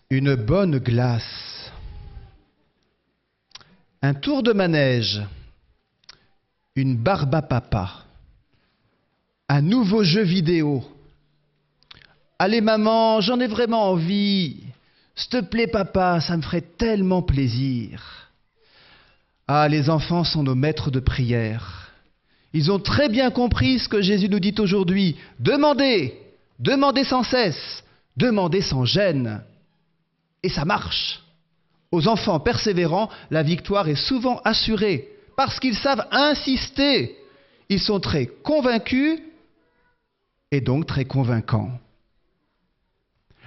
Une bonne glace, un tour de manège, une barbe à papa, un nouveau jeu vidéo. Allez maman, j'en ai vraiment envie. S'il te plaît papa, ça me ferait tellement plaisir. Ah, les enfants sont nos maîtres de prière. Ils ont très bien compris ce que Jésus nous dit aujourd'hui. Demandez, demandez sans cesse, demandez sans gêne. Et ça marche. Aux enfants persévérants, la victoire est souvent assurée parce qu'ils savent insister. Ils sont très convaincus et donc très convaincants.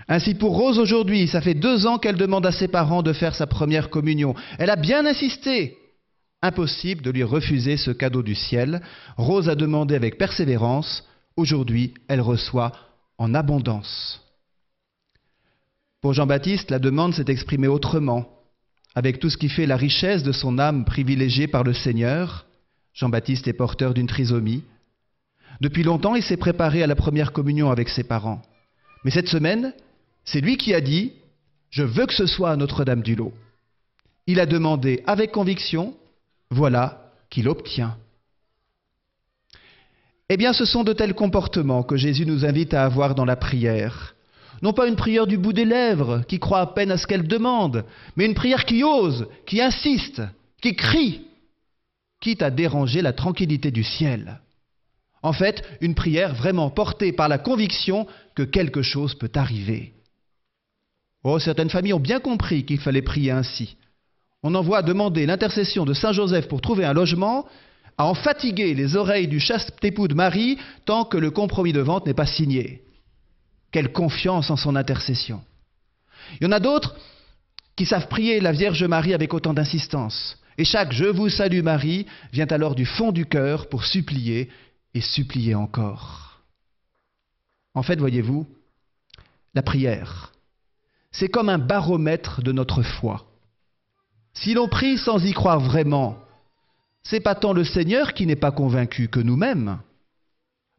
Ainsi pour Rose aujourd'hui, ça fait 2 ans qu'elle demande à ses parents de faire sa première communion. Elle a bien insisté. Impossible de lui refuser ce cadeau du ciel. Rose a demandé avec persévérance. Aujourd'hui, elle reçoit en abondance. Pour Jean-Baptiste, la demande s'est exprimée autrement, avec tout ce qui fait la richesse de son âme privilégiée par le Seigneur. Jean-Baptiste est porteur d'une trisomie. Depuis longtemps, il s'est préparé à la première communion avec ses parents. Mais cette semaine, c'est lui qui a dit « Je veux que ce soit à Notre-Dame-du-Lot ». Il a demandé avec conviction, voilà qu'il obtient. Eh bien, ce sont de tels comportements que Jésus nous invite à avoir dans la prière. Non pas une prière du bout des lèvres, qui croit à peine à ce qu'elle demande, mais une prière qui ose, qui insiste, qui crie, quitte à déranger la tranquillité du ciel. En fait, une prière vraiment portée par la conviction que quelque chose peut arriver. Oh, certaines familles ont bien compris qu'il fallait prier ainsi. On en voit demander l'intercession de Saint Joseph pour trouver un logement, à en fatiguer les oreilles du chaste époux de Marie tant que le compromis de vente n'est pas signé. Quelle confiance en son intercession. Il y en a d'autres qui savent prier la Vierge Marie avec autant d'insistance. Et chaque « Je vous salue Marie » vient alors du fond du cœur pour supplier et supplier encore. En fait, voyez-vous, la prière, c'est comme un baromètre de notre foi. Si l'on prie sans y croire vraiment, c'est pas tant le Seigneur qui n'est pas convaincu que nous-mêmes.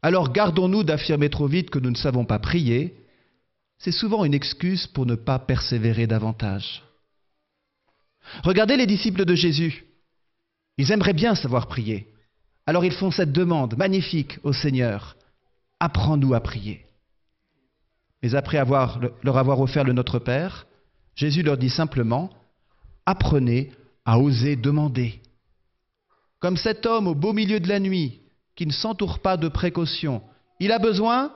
Alors gardons-nous d'affirmer trop vite que nous ne savons pas prier. C'est souvent une excuse pour ne pas persévérer davantage. Regardez les disciples de Jésus. Ils aimeraient bien savoir prier. Alors ils font cette demande magnifique au Seigneur. Apprends-nous à prier. Mais après leur avoir offert le Notre Père, Jésus leur dit simplement, apprenez à oser demander. Comme cet homme au beau milieu de la nuit, qui ne s'entoure pas de précautions. Il a besoin,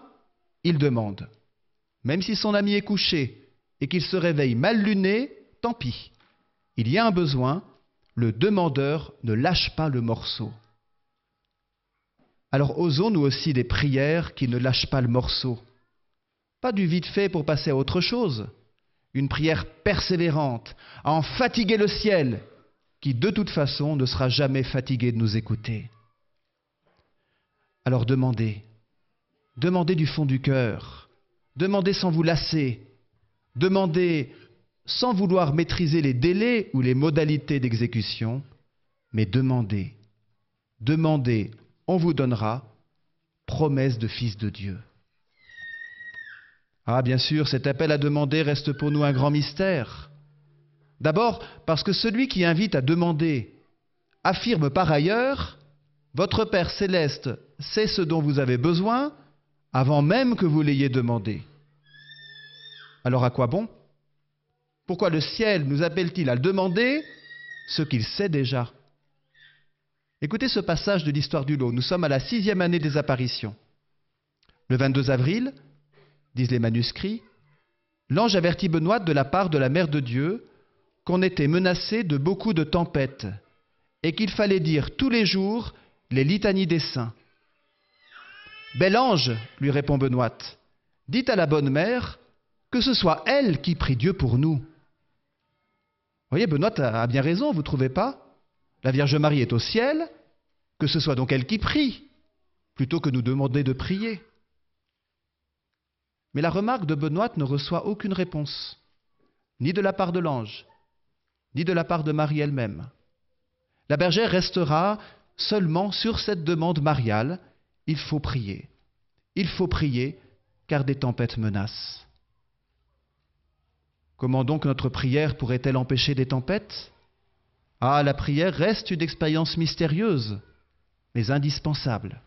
il demande. Même si son ami est couché et qu'il se réveille mal luné, tant pis. Il y a un besoin, le demandeur ne lâche pas le morceau. Alors osons nous aussi des prières qui ne lâchent pas le morceau. Pas du vite fait pour passer à autre chose. Une prière persévérante, à en fatiguer le ciel, qui de toute façon ne sera jamais fatigué de nous écouter. Alors demandez, demandez du fond du cœur, demandez sans vous lasser, demandez sans vouloir maîtriser les délais ou les modalités d'exécution, mais demandez, demandez, on vous donnera, promesse de fils de Dieu. Ah, bien sûr, cet appel à demander reste pour nous un grand mystère. D'abord, parce que celui qui invite à demander affirme par ailleurs « Votre Père céleste sait ce dont vous avez besoin avant même que vous l'ayez demandé. » Alors à quoi bon? Pourquoi le ciel nous appelle-t-il à le demander ce qu'il sait déjà? Écoutez ce passage de l'histoire du lot. Nous sommes à la 6e année des apparitions. Le 22 avril, disent les manuscrits, l'ange avertit Benoît de la part de la Mère de Dieu qu'on était menacé de beaucoup de tempêtes et qu'il fallait dire tous les jours les litanies des saints. « Bel ange, lui répond Benoît, dites à la bonne mère que ce soit elle qui prie Dieu pour nous. » Vous voyez, Benoît a bien raison, vous ne trouvez pas? La Vierge Marie est au ciel, que ce soit donc elle qui prie, plutôt que nous demander de prier. Mais la remarque de Benoît ne reçoit aucune réponse, ni de la part de l'ange, ni de la part de Marie elle-même. La bergère restera seulement sur cette demande mariale, il faut prier. Il faut prier, car des tempêtes menacent. Comment donc notre prière pourrait-elle empêcher des tempêtes? Ah, la prière reste une expérience mystérieuse, mais indispensable.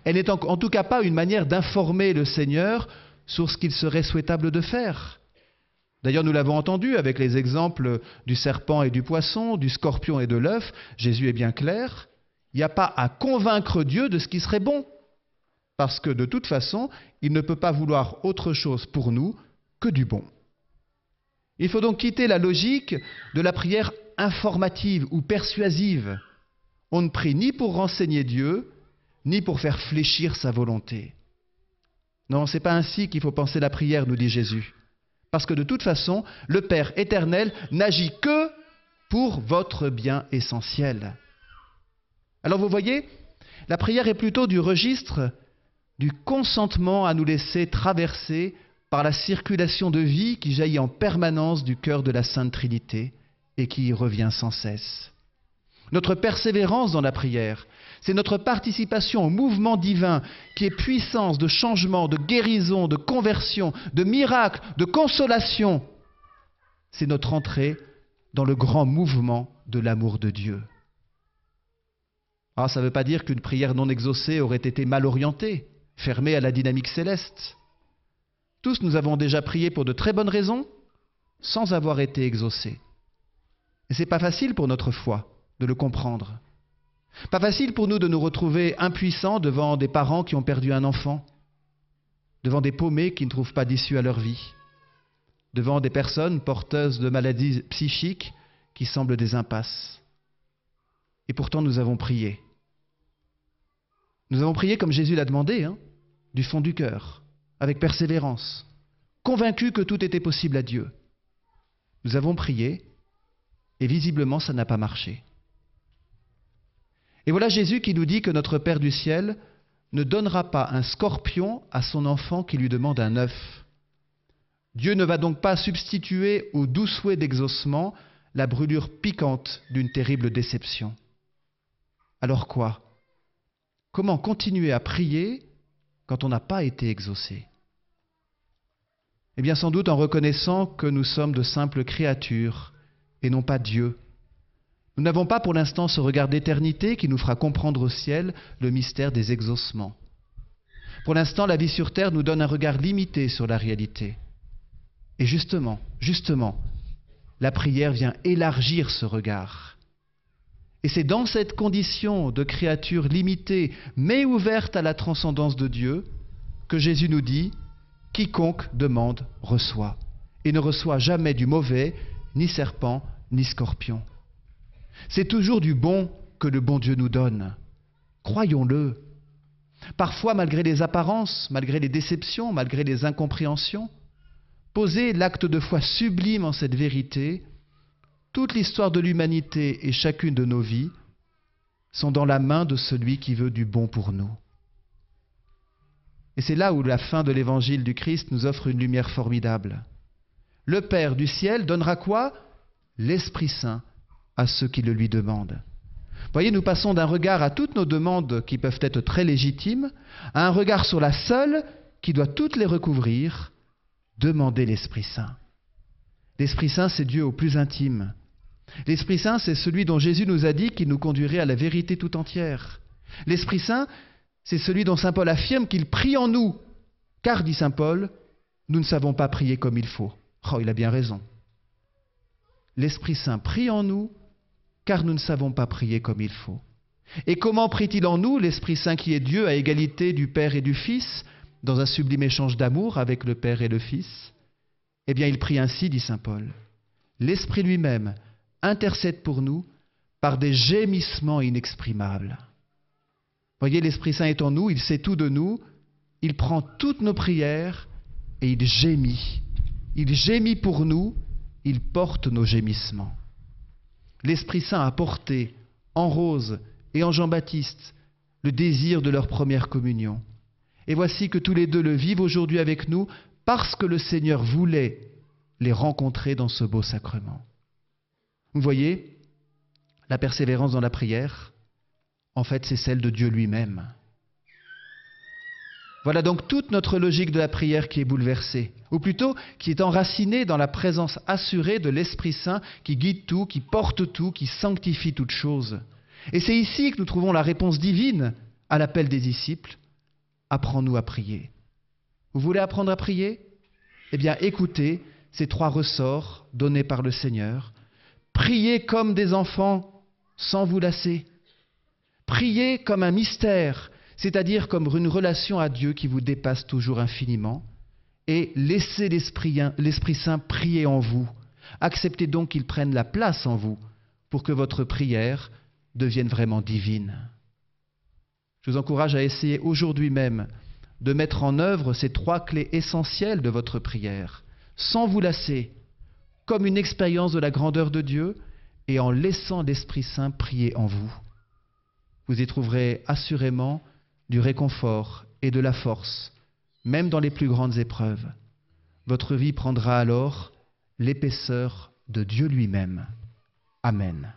Elle n'est en tout cas pas une manière d'informer le Seigneur sur ce qu'il serait souhaitable de faire. D'ailleurs, nous l'avons entendu avec les exemples du serpent et du poisson, du scorpion et de l'œuf. Jésus est bien clair. Il n'y a pas à convaincre Dieu de ce qui serait bon, parce que de toute façon, il ne peut pas vouloir autre chose pour nous que du bon. Il faut donc quitter la logique de la prière informative ou persuasive. On ne prie ni pour renseigner Dieu, ni pour faire fléchir sa volonté. Non, ce n'est pas ainsi qu'il faut penser la prière, nous dit Jésus. Parce que de toute façon, le Père éternel n'agit que pour votre bien essentiel. Alors vous voyez, la prière est plutôt du registre du consentement à nous laisser traverser par la circulation de vie qui jaillit en permanence du cœur de la Sainte Trinité et qui y revient sans cesse. Notre persévérance dans la prière, c'est notre participation au mouvement divin qui est puissance de changement, de guérison, de conversion, de miracle, de consolation. C'est notre entrée dans le grand mouvement de l'amour de Dieu. Ah, ça ne veut pas dire qu'une prière non exaucée aurait été mal orientée, fermée à la dynamique céleste. Tous nous avons déjà prié pour de très bonnes raisons, sans avoir été exaucés. Et ce n'est pas facile pour notre foi de le comprendre. Pas facile pour nous de nous retrouver impuissants devant des parents qui ont perdu un enfant, devant des paumés qui ne trouvent pas d'issue à leur vie, devant des personnes porteuses de maladies psychiques qui semblent des impasses. Et pourtant nous avons prié. Nous avons prié comme Jésus l'a demandé, du fond du cœur, avec persévérance, convaincus que tout était possible à Dieu. Nous avons prié et visiblement ça n'a pas marché. Et voilà Jésus qui nous dit que notre Père du ciel ne donnera pas un scorpion à son enfant qui lui demande un œuf. Dieu ne va donc pas substituer au doux souhait d'exaucement la brûlure piquante d'une terrible déception. Alors quoi? Comment continuer à prier quand on n'a pas été exaucé? Eh bien sans doute en reconnaissant que nous sommes de simples créatures et non pas Dieu. Nous n'avons pas pour l'instant ce regard d'éternité qui nous fera comprendre au ciel le mystère des exaucements. Pour l'instant, la vie sur terre nous donne un regard limité sur la réalité. Et justement, la prière vient élargir ce regard. Et c'est dans cette condition de créature limitée, mais ouverte à la transcendance de Dieu, que Jésus nous dit « Quiconque demande, reçoit » et ne reçoit jamais du mauvais, ni serpent, ni scorpion. C'est toujours du bon que le bon Dieu nous donne. Croyons-le. Parfois, malgré les apparences, malgré les déceptions, malgré les incompréhensions, poser l'acte de foi sublime en cette vérité, toute l'histoire de l'humanité et chacune de nos vies sont dans la main de celui qui veut du bon pour nous. Et c'est là où la fin de l'évangile du Christ nous offre une lumière formidable. Le Père du ciel donnera quoi? L'Esprit Saint à ceux qui le lui demandent. Vous voyez, nous passons d'un regard à toutes nos demandes qui peuvent être très légitimes, à un regard sur la seule qui doit toutes les recouvrir, demander l'Esprit Saint. L'Esprit Saint, c'est Dieu au plus intime. L'Esprit Saint, c'est celui dont Jésus nous a dit qu'il nous conduirait à la vérité tout entière. L'Esprit Saint, c'est celui dont saint Paul affirme qu'il prie en nous, car, dit saint Paul, nous ne savons pas prier comme il faut. Oh, il a bien raison. L'Esprit Saint prie en nous, car nous ne savons pas prier comme il faut. Et comment prie-t-il en nous, l'Esprit Saint qui est Dieu à égalité du Père et du Fils, dans un sublime échange d'amour avec le Père et le Fils? Eh bien, il prie ainsi, dit saint Paul. L'Esprit lui-même intercède pour nous par des gémissements inexprimables. Voyez, l'Esprit Saint est en nous, il sait tout de nous, il prend toutes nos prières et il gémit. Il gémit pour nous, il porte nos gémissements. L'Esprit Saint a porté en Rose et en Jean-Baptiste le désir de leur première communion. Et voici que tous les deux le vivent aujourd'hui avec nous parce que le Seigneur voulait les rencontrer dans ce beau sacrement. Vous voyez, la persévérance dans la prière, en fait, c'est celle de Dieu lui-même. Voilà donc toute notre logique de la prière qui est bouleversée, ou plutôt qui est enracinée dans la présence assurée de l'Esprit Saint qui guide tout, qui porte tout, qui sanctifie toute chose. Et c'est ici que nous trouvons la réponse divine à l'appel des disciples. Apprends-nous à prier. Vous voulez apprendre à prier? Eh bien, écoutez ces 3 ressorts donnés par le Seigneur. Priez comme des enfants sans vous lasser. Priez comme un mystère, c'est-à-dire comme une relation à Dieu qui vous dépasse toujours infiniment. Et laissez l'Esprit Saint prier en vous. Acceptez donc qu'il prenne la place en vous pour que votre prière devienne vraiment divine. Je vous encourage à essayer aujourd'hui même de mettre en œuvre ces 3 clés essentielles de votre prière, sans vous lasser, comme une expérience de la grandeur de Dieu et en laissant l'Esprit Saint prier en vous. Vous y trouverez assurément du réconfort et de la force, même dans les plus grandes épreuves. Votre vie prendra alors l'épaisseur de Dieu lui-même. Amen.